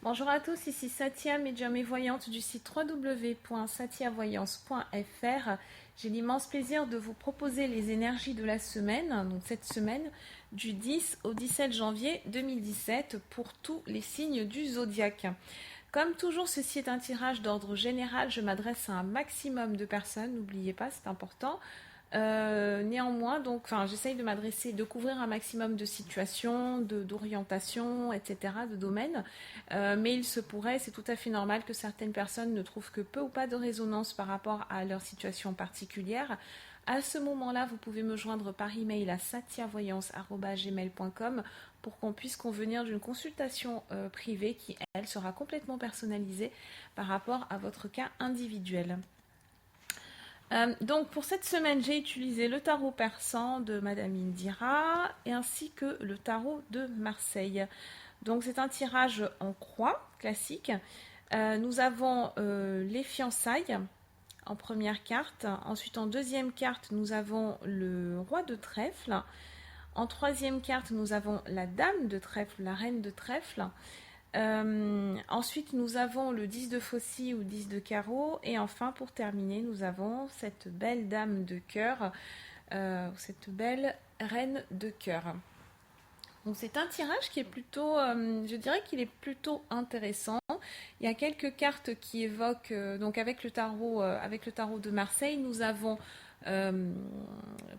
Bonjour à tous, ici Satia, médium et voyante du site www.satiavoyance.fr. J'ai l'immense plaisir de vous proposer les énergies de la semaine, donc cette semaine du 10 au 17 janvier 2017 pour tous les signes du zodiaque. Comme toujours, ceci est un tirage d'ordre général, je m'adresse à un maximum de personnes, n'oubliez pas, c'est important. Néanmoins, donc, j'essaye de m'adresser, de couvrir un maximum de situations, d'orientations, etc., de domaines. Mais il se pourrait, c'est tout à fait normal que certaines personnes ne trouvent que peu ou pas de résonance par rapport à leur situation particulière. À ce moment-là, vous pouvez me joindre par email à satiavoyance@gmail.com pour qu'on puisse convenir d'une consultation privée qui, elle, sera complètement personnalisée par rapport à votre cas individuel. Donc pour cette semaine, j'ai utilisé le tarot persan de Madame Indira et ainsi que le tarot de Marseille. Donc c'est un tirage en croix classique. Nous avons les fiançailles en première carte. Ensuite en deuxième carte, nous avons le roi de trèfle. En troisième carte, nous avons la dame de trèfle, la reine de trèfle. Ensuite, nous avons le 10 de faucille ou 10 de carreau. Et enfin, pour terminer, nous avons cette belle dame de cœur, cette belle reine de cœur. Donc c'est un tirage qui est plutôt, je dirais qu'il est plutôt intéressant. Il y a quelques cartes qui évoquent, donc avec le tarot de Marseille, nous avons, euh,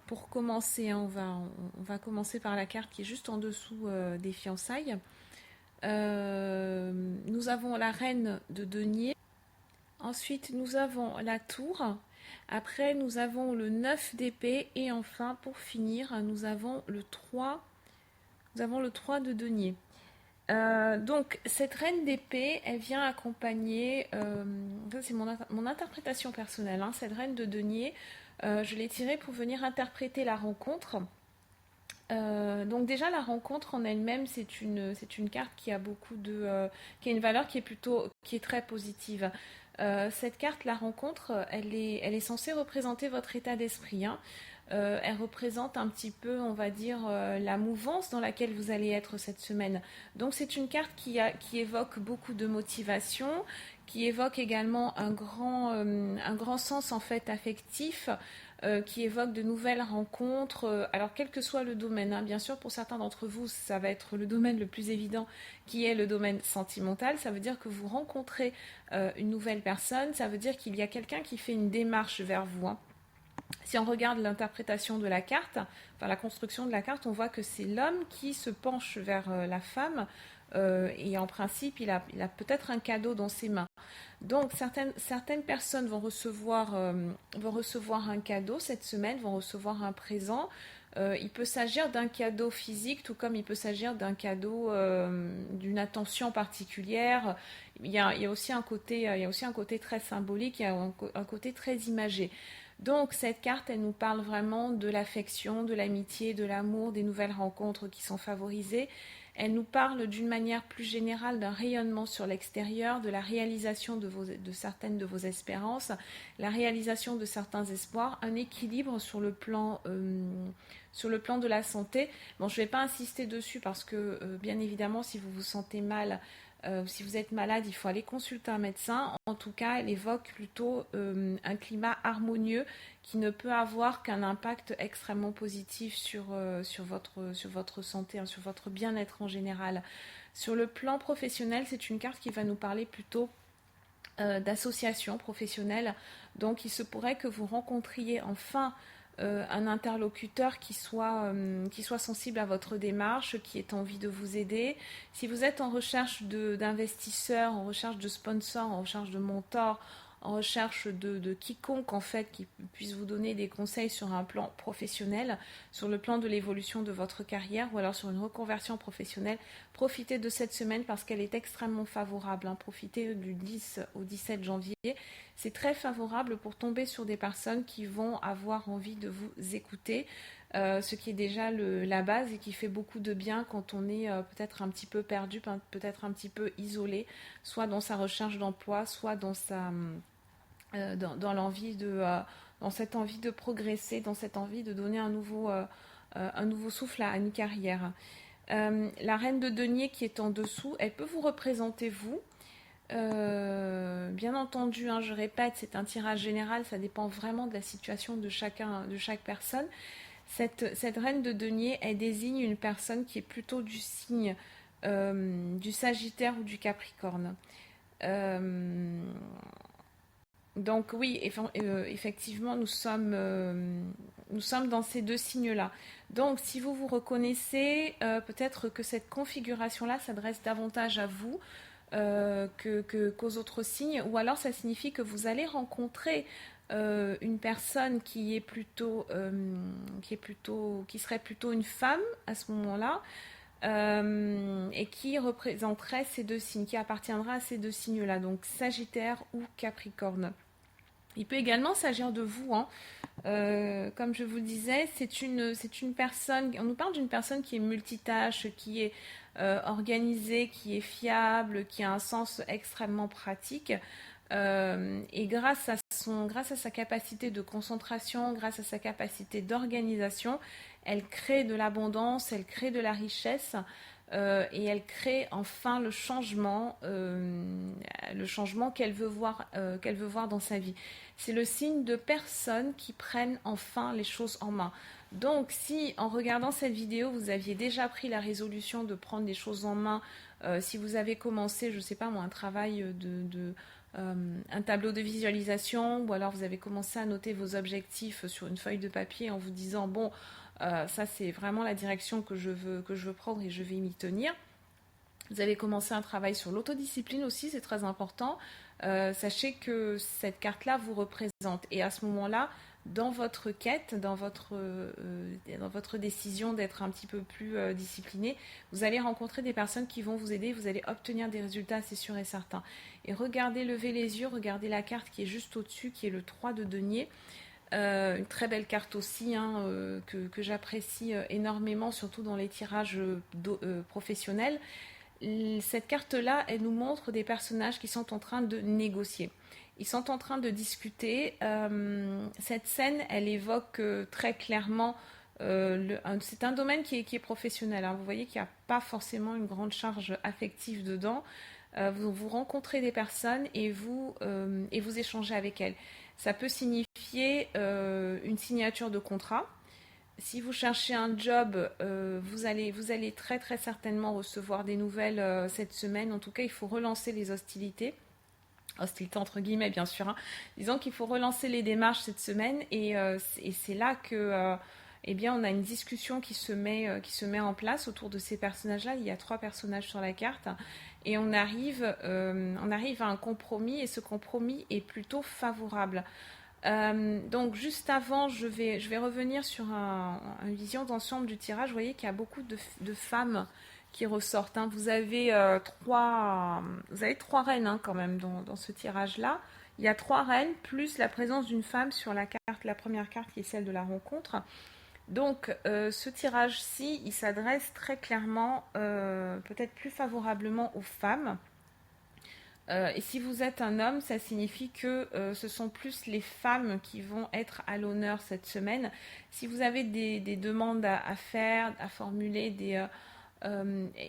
pour commencer, on va commencer par la carte qui est juste en dessous des fiançailles. Nous avons la reine de denier. Ensuite, nous avons la tour. Après, nous avons le 9 d'épée. Et enfin, pour finir, nous avons le 3 de denier. Donc, cette reine d'épée, elle vient accompagner, ça c'est mon interprétation personnelle, hein, cette reine de denier, je l'ai tirée pour venir interpréter la rencontre. Donc déjà la rencontre en elle-même c'est une carte qui a qui a une valeur qui est très positive. Cette carte la rencontre elle est censée représenter votre état d'esprit, hein. Elle représente un petit peu, on va dire, la mouvance dans laquelle vous allez être cette semaine. Donc c'est une carte qui évoque beaucoup de motivation, qui évoque également un grand sens en fait affectif, qui évoque de nouvelles rencontres. Alors quel que soit le domaine, hein, bien sûr pour certains d'entre vous ça va être le domaine le plus évident qui est le domaine sentimental. Ça veut dire que vous rencontrez une nouvelle personne, ça veut dire qu'il y a quelqu'un qui fait une démarche vers vous, hein. Si on regarde l'interprétation de la carte, enfin la construction de la carte, on voit que c'est l'homme qui se penche vers la femme, et en principe, il a peut-être un cadeau dans ses mains. Donc certaines personnes vont recevoir un cadeau cette semaine, vont recevoir un présent. Il peut s'agir d'un cadeau physique, tout comme il peut s'agir d'un cadeau, d'une attention particulière. Il y a aussi il y a aussi un côté très symbolique, il y a un côté très imagé. Donc cette carte, elle nous parle vraiment de l'affection, de l'amitié, de l'amour, des nouvelles rencontres qui sont favorisées. Elle nous parle d'une manière plus générale d'un rayonnement sur l'extérieur, de la réalisation de certaines de vos espérances, la réalisation de certains espoirs, un équilibre sur le plan de la santé. Bon, je ne vais pas insister dessus parce que, bien évidemment, si vous vous sentez mal, si vous êtes malade, il faut aller consulter un médecin. En tout cas, elle évoque plutôt un climat harmonieux qui ne peut avoir qu'un impact extrêmement positif sur votre santé, hein, sur votre bien-être en général. Sur le plan professionnel, c'est une carte qui va nous parler plutôt d'associations professionnelles. Donc, il se pourrait que vous rencontriez enfin un interlocuteur qui soit sensible à votre démarche, qui ait envie de vous aider. Si vous êtes en recherche d'investisseurs, en recherche de sponsors, en recherche de mentors, en recherche de quiconque en fait qui puisse vous donner des conseils sur un plan professionnel, sur le plan de l'évolution de votre carrière ou alors sur une reconversion professionnelle, profitez de cette semaine parce qu'elle est extrêmement favorable, hein. Profitez du 10 au 17 janvier. C'est très favorable pour tomber sur des personnes qui vont avoir envie de vous écouter, ce qui est déjà la base et qui fait beaucoup de bien quand on est peut-être un petit peu perdu, peut-être un petit peu isolé, soit dans sa recherche d'emploi, soit dans l'envie dans cette envie de progresser, dans cette envie de donner un nouveau souffle à une carrière. La reine de denier qui est en dessous, elle peut vous représenter vous. Bien entendu, hein, je répète, c'est un tirage général, ça dépend vraiment de la situation de chaque personne. Cette reine de denier, elle désigne une personne qui est plutôt du signe du Sagittaire ou du Capricorne. Euh, donc oui, effectivement, nous sommes dans ces deux signes-là. Donc si vous vous reconnaissez, peut-être que cette configuration-là s'adresse davantage à vous qu'aux autres signes, ou alors ça signifie que vous allez rencontrer une personne qui serait plutôt une femme à ce moment-là, et qui représenterait ces deux signes, qui appartiendra à ces deux signes-là, donc Sagittaire ou Capricorne. Il peut également s'agir de vous, hein. Comme je vous le disais, c'est une personne, on nous parle d'une personne qui est multitâche, qui est organisée, qui est fiable, qui a un sens extrêmement pratique. Et grâce à sa capacité de concentration, grâce à sa capacité d'organisation, elle crée de l'abondance, elle crée de la richesse, et elle crée enfin le changement qu'elle veut voir dans sa vie. C'est le signe de personnes qui prennent enfin les choses en main. Donc, si en regardant cette vidéo, vous aviez déjà pris la résolution de prendre les choses en main, si vous avez commencé, je ne sais pas moi, un travail un tableau de visualisation, ou alors vous avez commencé à noter vos objectifs sur une feuille de papier en vous disant, bon, ça c'est vraiment la direction que je veux prendre et je vais m'y tenir. Vous avez commencé un travail sur l'autodiscipline aussi, c'est très important. Sachez que cette carte-là vous représente. Et à ce moment-là, dans votre quête, dans votre décision d'être un petit peu plus discipliné, vous allez rencontrer des personnes qui vont vous aider, vous allez obtenir des résultats, c'est sûr et certain. Et regardez, levez les yeux, regardez la carte qui est juste au-dessus, qui est le 3 de denier. Une très belle carte aussi, hein, que j'apprécie énormément, surtout dans les tirages professionnels. Cette carte-là, elle nous montre des personnages qui sont en train de négocier. Ils sont en train de discuter. Cette scène, elle évoque très clairement... c'est un domaine qui est professionnel, hein. Vous voyez qu'il n'y a pas forcément une grande charge affective dedans. Vous rencontrez des personnes et vous échangez avec elles. Ça peut signifier une signature de contrat. Si vous cherchez un job, vous allez très très certainement recevoir des nouvelles cette semaine. En tout cas, il faut relancer les hostilités. Hostilités entre guillemets, bien sûr, hein. Disons qu'il faut relancer les démarches cette semaine et c'est là que eh bien, on a une discussion qui se met en place autour de ces personnages-là. Il y a 3 personnages sur la carte et on arrive à un compromis et ce compromis est plutôt favorable. Donc juste avant, je vais revenir sur une vision d'ensemble du tirage. Vous voyez qu'il y a beaucoup de femmes qui ressortent, hein. Vous avez 3 reines, hein, quand même dans ce tirage-là. Il y a 3 reines plus la présence d'une femme sur la carte, la première carte qui est celle de la rencontre. Donc ce tirage-ci, il s'adresse très clairement, peut-être plus favorablement aux femmes. Et si vous êtes un homme, ça signifie que ce sont plus les femmes qui vont être à l'honneur cette semaine. Si vous avez des demandes à faire, à formuler,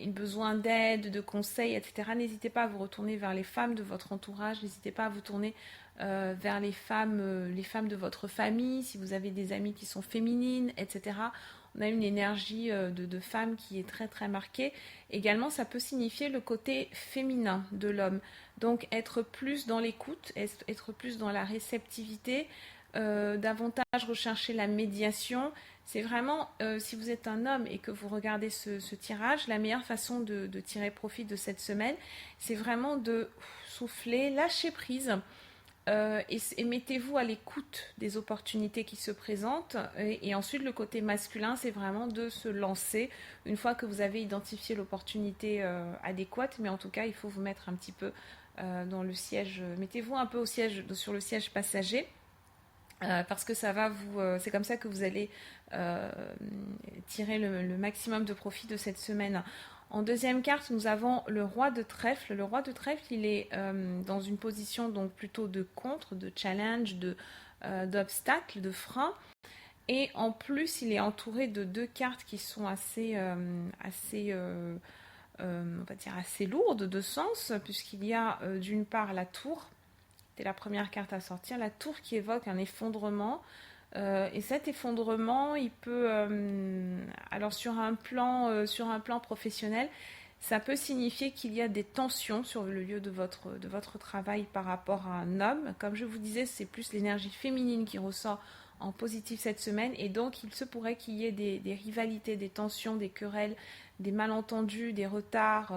besoin d'aide, de conseils, etc., n'hésitez pas à vous retourner vers les femmes de votre entourage, n'hésitez pas à vous tourner vers les femmes de votre famille, si vous avez des amies qui sont féminines, etc. On a une énergie de femme qui est très très marquée. Également, ça peut signifier le côté féminin de l'homme. Donc, être plus dans l'écoute, être plus dans la réceptivité, davantage rechercher la médiation. C'est vraiment, si vous êtes un homme et que vous regardez ce tirage, la meilleure façon de tirer profit de cette semaine, c'est vraiment de souffler, lâcher prise. Et mettez-vous à l'écoute des opportunités qui se présentent. Et ensuite, le côté masculin, c'est vraiment de se lancer une fois que vous avez identifié l'opportunité adéquate. Mais en tout cas, il faut vous mettre un petit peu dans le siège. Mettez-vous un peu sur le siège passager. Parce que c'est comme ça que vous allez tirer le maximum de profit de cette semaine. En deuxième carte, nous avons le roi de trèfle. Le roi de trèfle, il est dans une position donc plutôt de contre, de challenge, d'obstacle, de frein. Et en plus, il est entouré de deux cartes qui sont on va dire assez lourdes de sens, puisqu'il y a d'une part la tour, c'est la première carte à sortir, la tour qui évoque un effondrement. Et cet effondrement, il peut, alors sur un plan professionnel, ça peut signifier qu'il y a des tensions sur le lieu de votre travail par rapport à un homme. Comme je vous disais, c'est plus l'énergie féminine qui ressort en positif cette semaine. Et donc, il se pourrait qu'il y ait des rivalités, des tensions, des querelles, des malentendus, des retards,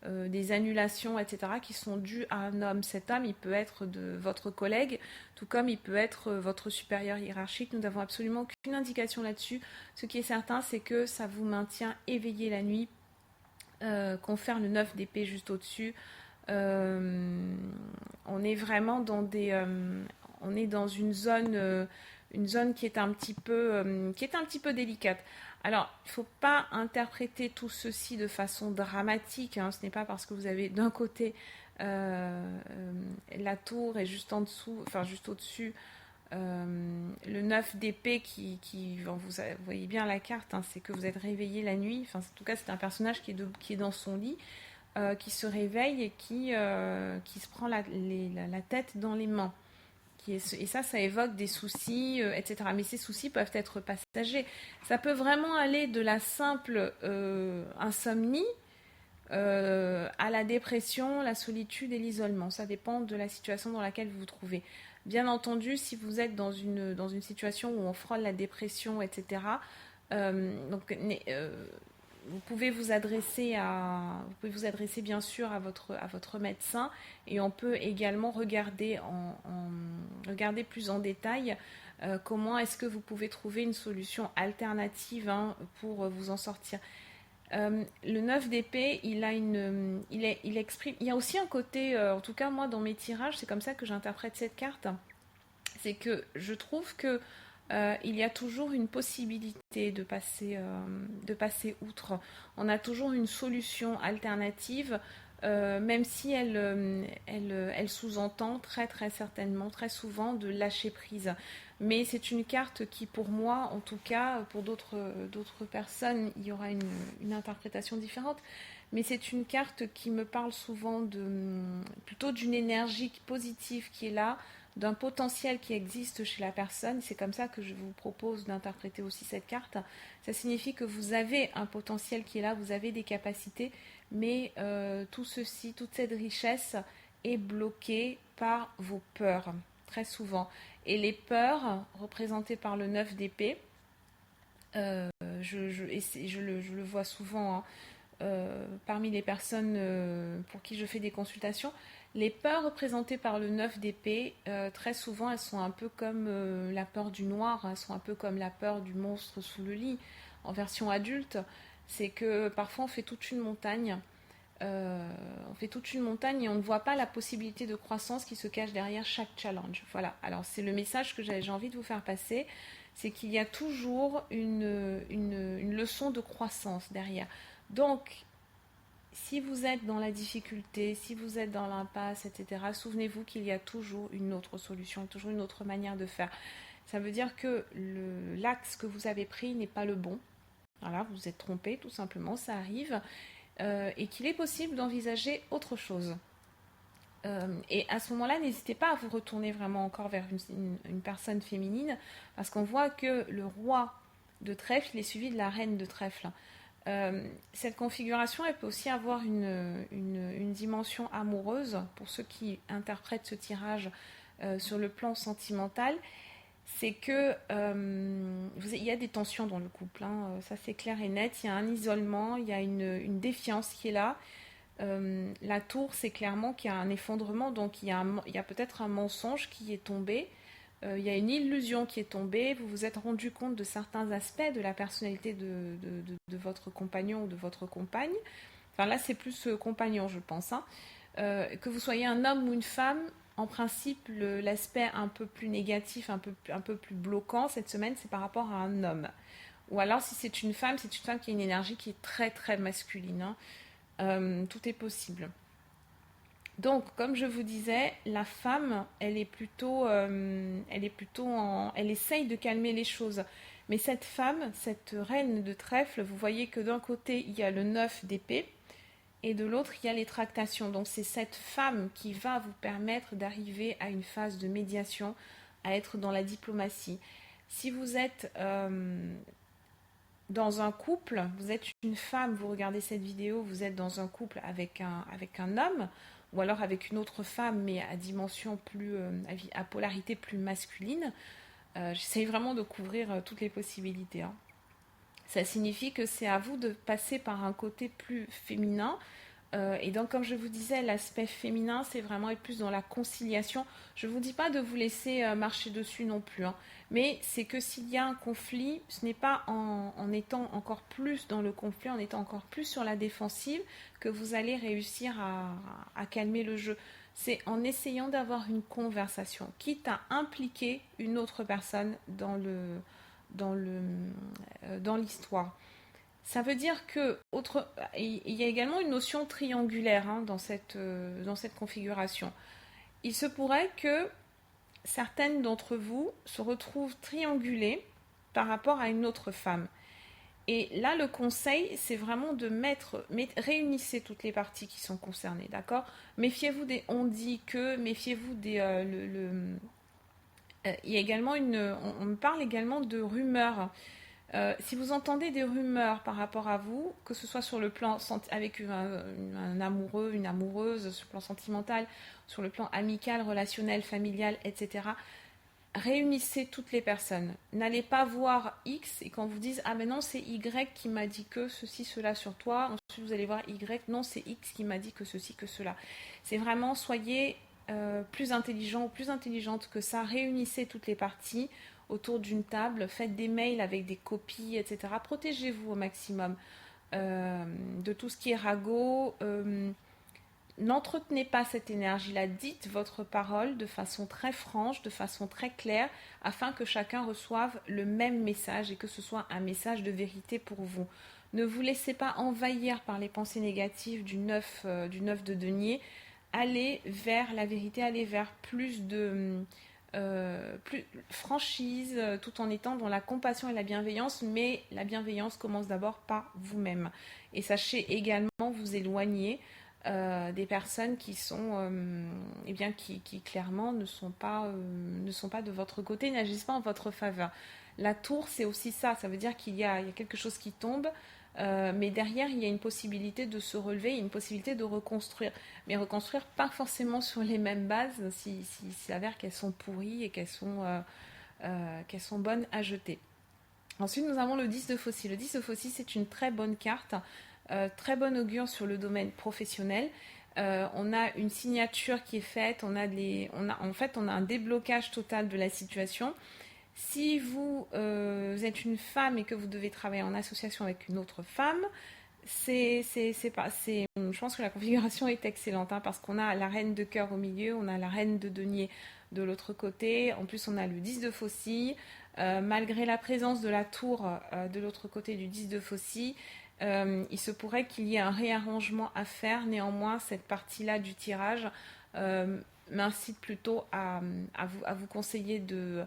des annulations, etc., qui sont dues à un homme. Cet homme, il peut être de votre collègue, tout comme il peut être votre supérieur hiérarchique. Nous n'avons absolument aucune indication là-dessus. Ce qui est certain, c'est que ça vous maintient éveillé la nuit. Confère le 9 d'épée juste au-dessus. On est vraiment on est dans une zone qui est un petit peu délicate. Alors, il ne faut pas interpréter tout ceci de façon dramatique, hein. Ce n'est pas parce que vous avez d'un côté la tour et juste en dessous, enfin juste au-dessus, le 9 d'épée vous voyez bien la carte, hein, c'est que vous êtes réveillé la nuit. Enfin, en tout cas, c'est un personnage qui est dans son lit, qui se réveille et qui se prend la tête dans les mains. Et ça évoque des soucis, etc. Mais ces soucis peuvent être passagers. Ça peut vraiment aller de la simple insomnie à la dépression, la solitude et l'isolement. Ça dépend de la situation dans laquelle vous vous trouvez. Bien entendu, si vous êtes dans une situation où on frôle la dépression, etc., donc, vous pouvez vous adresser bien sûr à votre médecin, et on peut également regarder plus en détail comment est-ce que vous pouvez trouver une solution alternative, hein, pour vous en sortir. Le 9 d'épée, il exprime. Il y a aussi un côté, en tout cas moi dans mes tirages, c'est comme ça que j'interprète cette carte. C'est que je trouve que il y a toujours une possibilité de passer outre. On a toujours une solution alternative, même si elle sous-entend très très certainement, très souvent, de lâcher prise. Mais c'est une carte qui, pour moi, en tout cas, pour d'autres personnes, il y aura une interprétation différente. Mais c'est une carte qui me parle souvent plutôt d'une énergie positive qui est là, d'un potentiel qui existe chez la personne. C'est comme ça que je vous propose d'interpréter aussi cette carte. Ça signifie que vous avez un potentiel qui est là, vous avez des capacités, mais toute cette richesse est bloquée par vos peurs, très souvent. Et les peurs, représentées par le 9 d'épée, je le vois souvent, hein, parmi les personnes pour qui je fais des consultations, les peurs représentées par le 9 d'épée, très souvent, elles sont un peu comme la peur du noir, elles sont un peu comme la peur du monstre sous le lit, en version adulte. C'est que parfois on fait toute une montagne. Et on ne voit pas la possibilité de croissance qui se cache derrière chaque challenge. Voilà, alors c'est le message que j'ai envie de vous faire passer, c'est qu'il y a toujours une leçon de croissance derrière. Donc, si vous êtes dans la difficulté, si vous êtes dans l'impasse, etc., souvenez-vous qu'il y a toujours une autre solution, toujours une autre manière de faire. Ça veut dire que l'axe que vous avez pris n'est pas le bon. Voilà, vous vous êtes trompé, tout simplement, ça arrive. Et qu'il est possible d'envisager autre chose. Et à ce moment-là, n'hésitez pas à vous retourner vraiment encore vers une personne féminine, parce qu'on voit que le roi de trèfle, il est suivi de la reine de trèfle. Cette configuration, elle peut aussi avoir une dimension amoureuse pour ceux qui interprètent ce tirage sur le plan sentimental. C'est que il y a des tensions dans le couple, hein, ça c'est clair et net. Il y a un isolement, il y a une défiance qui est là. La tour, c'est clairement qu'il y a un effondrement, donc il y a peut-être un mensonge qui est tombé. Il y a une illusion qui est tombée, vous vous êtes rendu compte de certains aspects de la personnalité de votre compagnon ou de votre compagne. Enfin là, c'est plus compagnon, je pense, hein. Que vous soyez un homme ou une femme, en principe, l'aspect un peu plus négatif, un peu plus bloquant cette semaine, c'est par rapport à un homme. Ou alors, si c'est une femme qui a une énergie qui est très très masculine, hein. Tout est possible. Donc, comme je vous disais, la femme, elle essaye de calmer les choses. Mais cette femme, cette reine de trèfle, vous voyez que d'un côté, il y a le 9 d'épée et de l'autre, il y a les tractations. Donc, c'est cette femme qui va vous permettre d'arriver à une phase de médiation, à être dans la diplomatie. Si vous êtes dans un couple, vous êtes une femme, vous regardez cette vidéo, vous êtes dans un couple avec un homme, ou alors avec une autre femme, mais à dimension plus, à polarité plus masculine, j'essaye vraiment de couvrir toutes les possibilités, hein. Ça signifie que c'est à vous de passer par un côté plus féminin. Et donc, comme je vous disais, l'aspect féminin, c'est vraiment être plus dans la conciliation. Je ne vous dis pas de vous laisser marcher dessus non plus, hein, mais c'est que s'il y a un conflit, ce n'est pas en étant encore plus dans le conflit, en étant encore plus sur la défensive, que vous allez réussir à calmer le jeu. C'est en essayant d'avoir une conversation, quitte à impliquer une autre personne dans le, dans l'histoire. Ça veut dire que il y a également une notion triangulaire, hein, dans cette configuration. Il se pourrait que certaines d'entre vous se retrouvent triangulées par rapport à une autre femme. Et là, le conseil, c'est vraiment de réunissez toutes les parties qui sont concernées, d'accord? Méfiez-vous des on dit que, méfiez-vous des il y a également on me parle également de rumeurs. Si vous entendez des rumeurs par rapport à vous, que ce soit sur le plan avec un amoureux, une amoureuse, sur le plan sentimental, sur le plan amical, relationnel, familial, etc., réunissez toutes les personnes. N'allez pas voir X et quand vous dites ah mais non c'est Y qui m'a dit que ceci, cela sur toi, ensuite vous allez voir Y, non c'est X qui m'a dit que ceci, que cela. C'est vraiment soyez plus intelligent ou plus intelligente que ça, réunissez toutes les parties autour d'une table, faites des mails avec des copies, etc. Protégez-vous au maximum de tout ce qui est ragot. N'entretenez pas cette énergie-là, dites votre parole de façon très franche, de façon très claire, afin que chacun reçoive le même message et que ce soit un message de vérité pour vous. Ne vous laissez pas envahir par les pensées négatives du 9 de denier. Allez vers la vérité, allez vers plus franchise, tout en étant dans la compassion et la bienveillance, mais la bienveillance commence d'abord par vous-même. Et sachez également vous éloigner des personnes qui sont, eh bien, qui clairement ne sont pas de votre côté, n'agissent pas en votre faveur. La tour, c'est aussi ça. Ça veut dire il y a quelque chose qui tombe, mais derrière, il y a une possibilité de se relever, il y a une possibilité de reconstruire. Mais reconstruire pas forcément sur les mêmes bases, s'il s'avère qu'elles sont pourries et qu'elles sont bonnes à jeter. Ensuite, nous avons le 10 de Faucille. Le 10 de Faucille, c'est une très bonne carte, très bonne augure sur le domaine professionnel. On a une signature qui est faite, en fait, on a un déblocage total de la situation. Si vous êtes une femme et que vous devez travailler en association avec une autre femme, je pense que la configuration est excellente, hein, parce qu'on a la reine de cœur au milieu, on a la reine de denier de l'autre côté, en plus on a le 10 de faucille. Malgré la présence de la tour de l'autre côté du 10 de faucille, il se pourrait qu'il y ait un réarrangement à faire. Néanmoins, cette partie-là du tirage m'incite plutôt à vous conseiller de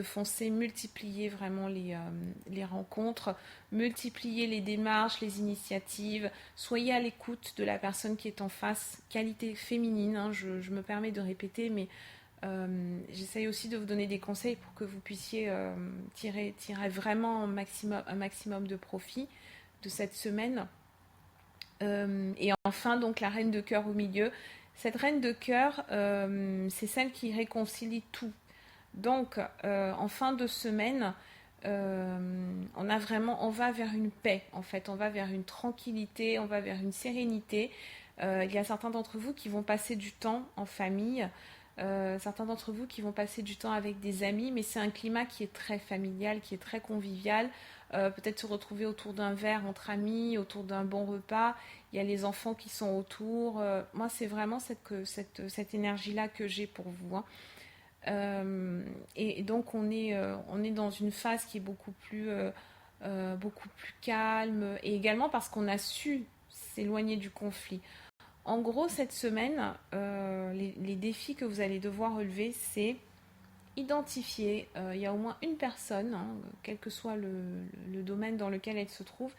foncer, multiplier vraiment les rencontres, multiplier les démarches, les initiatives, soyez à l'écoute de la personne qui est en face, qualité féminine, hein, je me permets de répéter, mais j'essaye aussi de vous donner des conseils pour que vous puissiez tirer vraiment un maximum de profit de cette semaine. Et enfin, donc la reine de cœur au milieu. Cette reine de cœur, c'est celle qui réconcilie tout. Donc, en fin de semaine, on va vers une paix, en fait, on va vers une tranquillité, on va vers une sérénité. Il y a certains d'entre vous qui vont passer du temps en famille, certains d'entre vous qui vont passer du temps avec des amis, mais c'est un climat qui est très familial, qui est très convivial. Peut-être se retrouver autour d'un verre entre amis, autour d'un bon repas. Il y a les enfants qui sont autour. Moi, c'est vraiment cette énergie-là que j'ai pour vous, hein. Et donc on est dans une phase qui est beaucoup plus calme, et également parce qu'on a su s'éloigner du conflit. En gros, cette semaine, les défis que vous allez devoir relever, c'est identifier, il y a au moins une personne, hein, quel que soit le domaine dans lequel elle se trouve,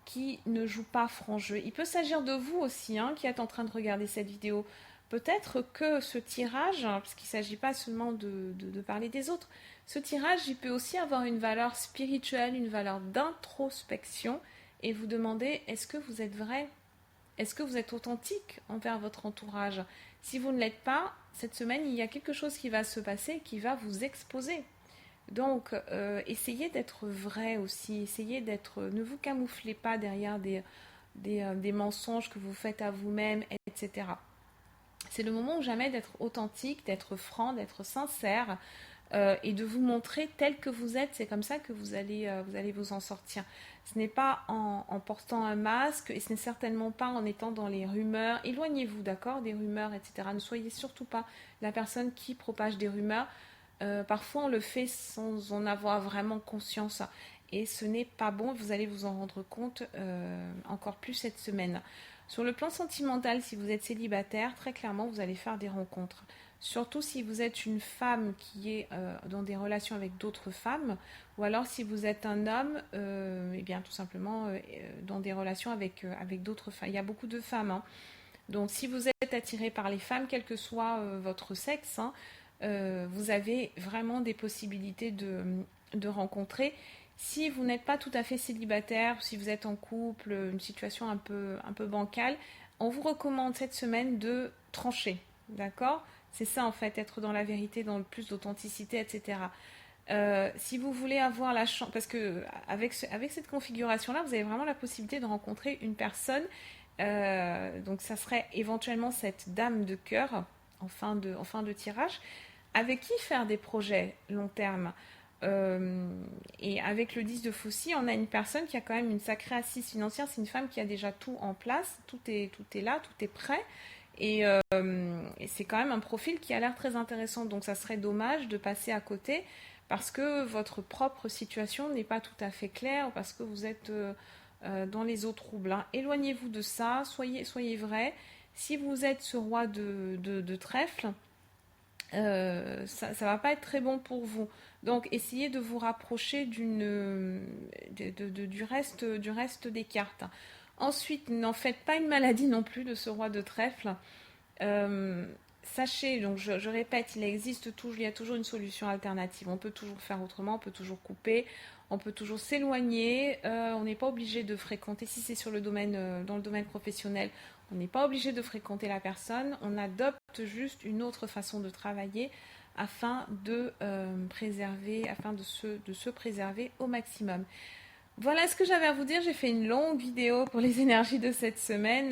qui ne joue pas franc jeu. Il peut s'agir de vous aussi, hein, qui êtes en train de regarder cette vidéo. Peut-être que ce tirage, parce qu'il ne s'agit pas seulement de parler des autres, ce tirage, il peut aussi avoir une valeur spirituelle, une valeur d'introspection, et vous demander, est-ce que vous êtes vrai? Est-ce que vous êtes authentique envers votre entourage? Si vous ne l'êtes pas, cette semaine, il y a quelque chose qui va se passer qui va vous exposer. Donc, essayez d'être vrai aussi. Essayez d'être. Ne vous camouflez pas derrière des mensonges que vous faites à vous-même, etc. C'est le moment ou jamais d'être authentique, d'être franc, d'être sincère et de vous montrer tel que vous êtes. C'est comme ça que vous allez vous en sortir. Ce n'est pas en portant un masque et ce n'est certainement pas en étant dans les rumeurs. Éloignez-vous, d'accord, des rumeurs, etc. Ne soyez surtout pas la personne qui propage des rumeurs. Parfois, on le fait sans en avoir vraiment conscience. Et ce n'est pas bon, vous allez vous en rendre compte encore plus cette semaine. Sur le plan sentimental, si vous êtes célibataire, très clairement, vous allez faire des rencontres. Surtout si vous êtes une femme qui est dans des relations avec d'autres femmes, ou alors si vous êtes un homme, eh bien tout simplement dans des relations avec d'autres femmes. Il y a beaucoup de femmes, hein. Donc si vous êtes attiré par les femmes, quel que soit votre sexe, hein, vous avez vraiment des possibilités de rencontrer. Si vous n'êtes pas tout à fait célibataire, si vous êtes en couple, une situation un peu bancale, on vous recommande cette semaine de trancher, d'accord? C'est ça en fait, être dans la vérité, dans le plus d'authenticité, etc. Si vous voulez avoir la chance, parce que avec cette configuration-là, vous avez vraiment la possibilité de rencontrer une personne. Donc ça serait éventuellement cette dame de cœur en fin de tirage, avec qui faire des projets long terme. Et avec le 10 de Faucille, on a une personne qui a quand même une sacrée assise financière. C'est une femme qui a déjà tout en place, tout est là, tout est prêt. Et c'est quand même un profil qui a l'air très intéressant. Donc ça serait dommage de passer à côté parce que votre propre situation n'est pas tout à fait claire, ou parce que vous êtes dans les eaux troubles, hein. Éloignez-vous de ça, soyez vrai. Si vous êtes ce roi de trèfle, ça ne va pas être très bon pour vous. Donc essayez de vous rapprocher du reste des cartes. Ensuite, n'en faites pas une maladie non plus de ce roi de trèfle. Sachez, donc je répète, il y a toujours une solution alternative. On peut toujours faire autrement, on peut toujours couper, on peut toujours s'éloigner. On n'est pas obligé de fréquenter, si c'est dans le domaine professionnel, on n'est pas obligé de fréquenter la personne. On adopte juste une autre façon de travailler afin de se préserver au maximum. Voilà ce que j'avais à vous dire. J'ai fait une longue vidéo pour les énergies de cette semaine.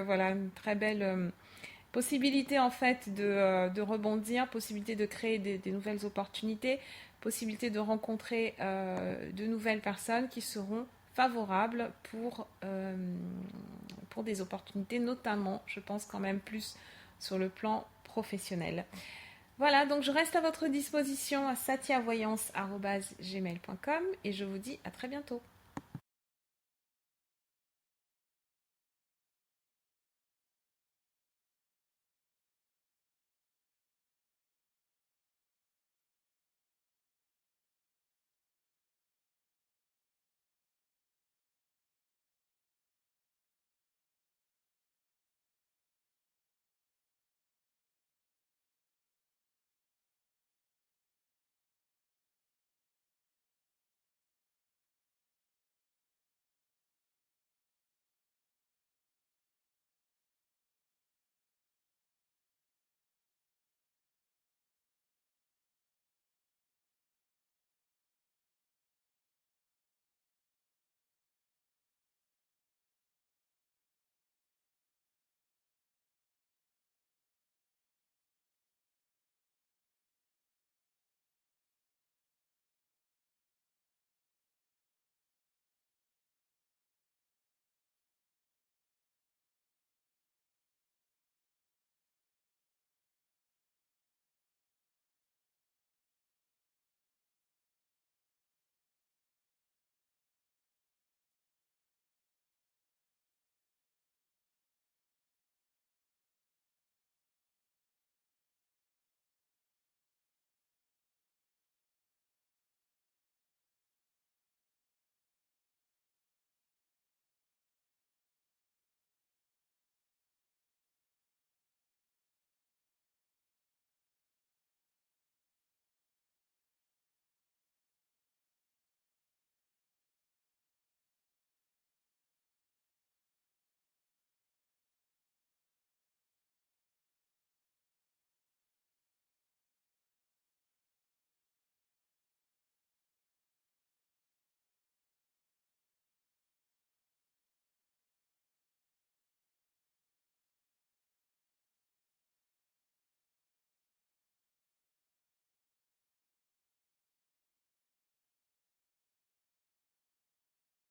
Voilà, une très belle possibilité en fait de rebondir, possibilité de créer des nouvelles opportunités, possibilité de rencontrer de nouvelles personnes qui seront favorables pour des opportunités, notamment, je pense quand même plus sur le plan professionnel. Voilà, donc je reste à votre disposition à satiavoyance@gmail.com et je vous dis à très bientôt.